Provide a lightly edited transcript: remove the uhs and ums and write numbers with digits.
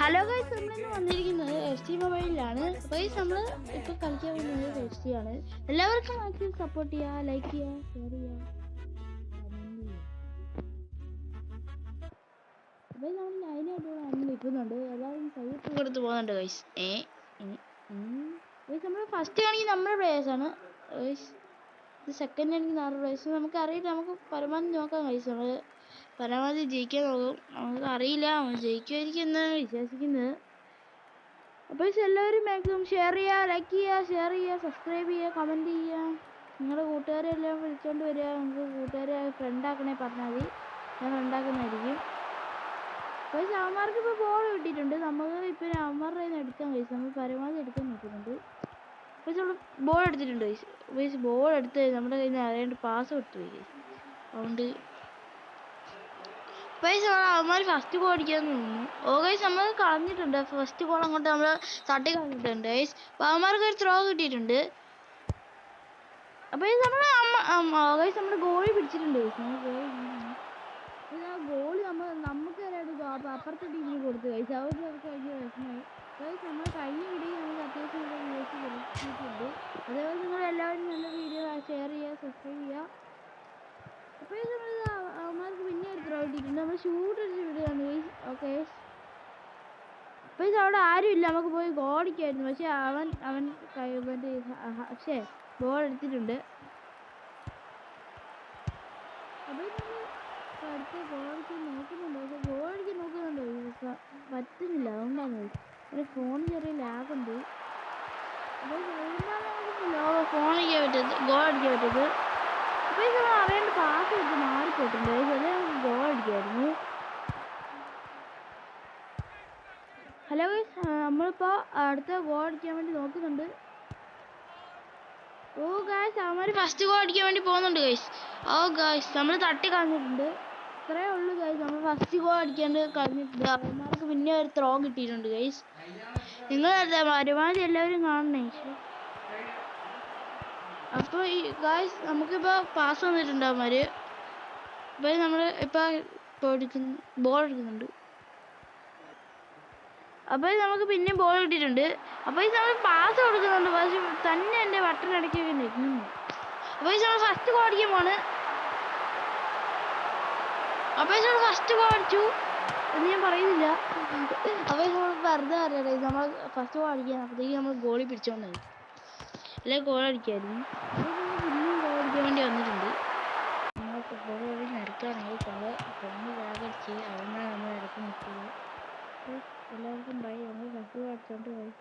Hello guys, നമ്മളിന്ന് വന്നിരിക്കുന്നത് FC മൊബൈലിലാണ്. Guys, നമ്മൾ ഇപ്പോൾ കളിക്കാൻ പോകുന്നത് FC ആണ്. എല്ലാവർക്കും മാക്സിമം സപ്പോർട്ട് ചെയ്യുക, ലൈക്ക് ചെയ്യുക, ഷെയർ ചെയ്യുക, അപ്പോൾ നമ്മൾ ലൈനായിട്ട് നിൽക്കുന്നുണ്ട്. എല്ലാവരും കൈയ്യൊക്കെ കൊടുത്ത് പോകുന്നുണ്ട് ഗൈസ്. ഗൈസ്, നമ്മൾ ഫസ്റ്റ് ആണെങ്കിൽ നമ്മുടെ പ്ലേയേഴ്സാണ് ഗൈസ്. ഇത് സെക്കൻഡ് ആണെങ്കിൽ നമ്മുടെ പ്ലേയേഴ്സ്. നമുക്കറിയില്ല, നമുക്ക് പരമാവധി നോക്കാം ഗൈസ്. നമ്മൾ പരമാവധി ജയിക്കാൻ നോക്കും. നമുക്ക് അറിയില്ല, അവൻ ജയിക്കുമായിരിക്കും എന്നാണ് വിശ്വസിക്കുന്നത്. അപ്പോൾ എല്ലാവരും മാക്സിമം ഷെയർ ചെയ്യുക, ലൈക്ക് ചെയ്യുക, ഷെയർ ചെയ്യുക, സബ്സ്ക്രൈബ് ചെയ്യുക, കമൻറ്റ് ചെയ്യുക. നിങ്ങളുടെ കൂട്ടുകാരെ എല്ലാം വിളിച്ചുകൊണ്ട് വരിക. നമുക്ക് കൂട്ടുകാരെ ഫ്രണ്ടാക്കണേ പറഞ്ഞാൽ മതി, ഞാൻ ഫ്രണ്ടാക്കുന്നതായിരിക്കും. അപ്പോൾ അവന്മാർക്ക് ഇപ്പോൾ ബോൾ കിട്ടിയിട്ടുണ്ട്. നമുക്ക് ഇപ്പോൾ അവന്മാരുടെ കയ്യിൽ നിന്ന് എടുക്കാൻ കഴിയും. നമ്മൾ പരമാവധി എടുക്കാൻ നോക്കുന്നുണ്ട്. അപ്പോൾ നമ്മൾ ബോൾ എടുത്തിട്ടുണ്ട് ഗൈസ്. ബോൾ എടുത്ത് നമ്മുടെ കയ്യിൽ നിന്ന് അറിയാണ്ട് പാസ് കൊടുത്തു പോയി. അതുകൊണ്ട് ഗൈസ് അവന്മാർ ഫസ്റ്റ് ഗോൾ അടിക്കാന്ന് തോന്നുന്നു. ഗൈസ് നമ്മൾ കളഞ്ഞിട്ടുണ്ട്. ഫസ്റ്റ് ഗോൾ അങ്ങോട്ട് നമ്മൾ തട്ടി കളഞ്ഞിട്ടുണ്ട് ഗൈസ്. അപ്പോൾ അവന്മാർക്ക് ഒരു ത്രോ കിട്ടിയിട്ടുണ്ട്. അപ്പോൾ ഗൈസ് നമ്മൾ ഗോളി പിടിച്ചിട്ടുണ്ട് ഗൈസ്. ഗോളി നമുക്ക് അപ്പുറത്തെ ടീമിന് കൊടുത്തു ഗൈസ്. അവർക്ക് ഭയങ്കര വിഷമമായി ഗൈസ്. നമ്മൾ കഴിഞ്ഞ വീഡിയോ നമുക്ക് അത്യാവശ്യം കിട്ടിയിട്ടുണ്ട്. അതേപോലെ നിങ്ങൾ എല്ലാവരും നല്ല വീഡിയോ ഷെയർ ചെയ്യുക, സബ്സ്ക്രൈബ് ചെയ്യുക. അപ്പോൾ അവന്മാർക്ക് പിന്നെ ഒരു ത്രോ കിട്ടിയിട്ടുണ്ട്. നമ്മൾ ഷൂട്ട് അടിച്ച് വിടുകയാണ് ഗൈസ്. ഓക്കെ, അപ്പോൾ അവിടെ ആരും ഇല്ല, നമുക്ക് പോയി ഗോൾ അടിക്കായിരുന്നു. പക്ഷെ അവൻ പക്ഷേ ബോൾ എടുത്തിട്ടുണ്ട്. അപ്പോൾ നമ്മൾ അടുത്ത ഗോൾ അടിക്കാൻ നോക്കുന്നുണ്ട്. പക്ഷെ ഗോൾ അടിക്കാൻ നോക്കുന്നുണ്ട് പറ്റുന്നില്ല. അതുകൊണ്ടാണ് ഒരു ഫോൺ ചെറിയ ലാഗുണ്ട്. അപ്പോൾ ഫോണിക്കാൻ പറ്റരുത്, ഗോൾ അടിക്കാൻ പറ്റരുത്. അപ്പോൾ നമ്മൾ അറിയാണ്ട് പാസ് വെച്ച് മാറിപ്പോയിട്ടുണ്ട്. അല്ലെങ്കിൽ ഗോൾ അടിക്കായിരുന്നു. ഹലോ ഗൈസ്, നമ്മളിപ്പോൾ അടുത്ത ഗോൾ അടിക്കാൻ വേണ്ടി നോക്കുന്നുണ്ട്. ഗൈസ് അവന്മാർ ഫസ്റ്റ് ഗോൾ അടിക്കാൻ വേണ്ടി പോകുന്നുണ്ട് ഗൈസ്. ഗൈസ് നമ്മൾ തട്ടി കളഞ്ഞിട്ടുണ്ട്. ഇത്രയേ ഉള്ളൂ ഗൈസ്. നമ്മൾ ഫസ്റ്റ് ഗോൾ അടിക്കാണ്ട് കളഞ്ഞിട്ടുണ്ട്. അവന്മാർക്ക് പിന്നെ ഒരു ത്രോ കിട്ടിയിട്ടുണ്ട് ഗൈസ്. നിങ്ങൾ പരമാവധി എല്ലാവരും കാണണേ. അപ്പോൾ ഈ ഗൈസ് നമുക്കിപ്പോൾ പാസ് വന്നിട്ടുണ്ട് അവന്മാർ. അപ്പോൾ നമ്മൾ ഇപ്പോൾ ബോൾ എടുക്കുന്നുണ്ട്. അപ്പോൾ നമുക്ക് പിന്നെയും ബോൾ കിട്ടിയിട്ടുണ്ട്. അപ്പോൾ നമ്മൾ പാസ് കൊടുക്കുന്നുണ്ട്. പക്ഷെ തന്നെ എൻ്റെ ബട്ടണിടയ്ക്കൊക്കെ നിൽക്കുന്നു. അപ്പോൾ നമ്മൾ ഫസ്റ്റ് ഗോൾ അടിക്കാൻ പോണ്. അപ്പോൾ നമ്മൾ ഫസ്റ്റ് ഗോൾ അടിച്ചു എന്ന് ഞാൻ പറയുന്നില്ല. അപ്പോൾ നമ്മൾ വെറുതെ അറിയട്ടെ, നമ്മൾ ഫസ്റ്റ് ഗോൾ അടിക്കാൻ അപ്പോഴത്തേക്ക് നമ്മൾ ഗോളി പിടിച്ചോണ്ടായി, അല്ലെങ്കിൽ ഗോൾ അടിക്കായിരുന്നു. പിന്നെയും ഗോൾ അടിക്കാൻ വേണ്ടി വന്നിട്ടുണ്ട്. നമ്മൾ ഫുട്ബോൾ കളി നടക്കുകയാണെങ്കിൽ കുറേ ഫോണ് ലാഗടിച്ച് അതുകൊണ്ടാണ് നമ്മൾ ഇടയ്ക്ക് നിൽക്കുന്നത്. എല്ലാവർക്കും ബൈ. നമ്മൾ ഫസ്റ്റ് ഗോൾ അടിച്ചോണ്ട് പോയി.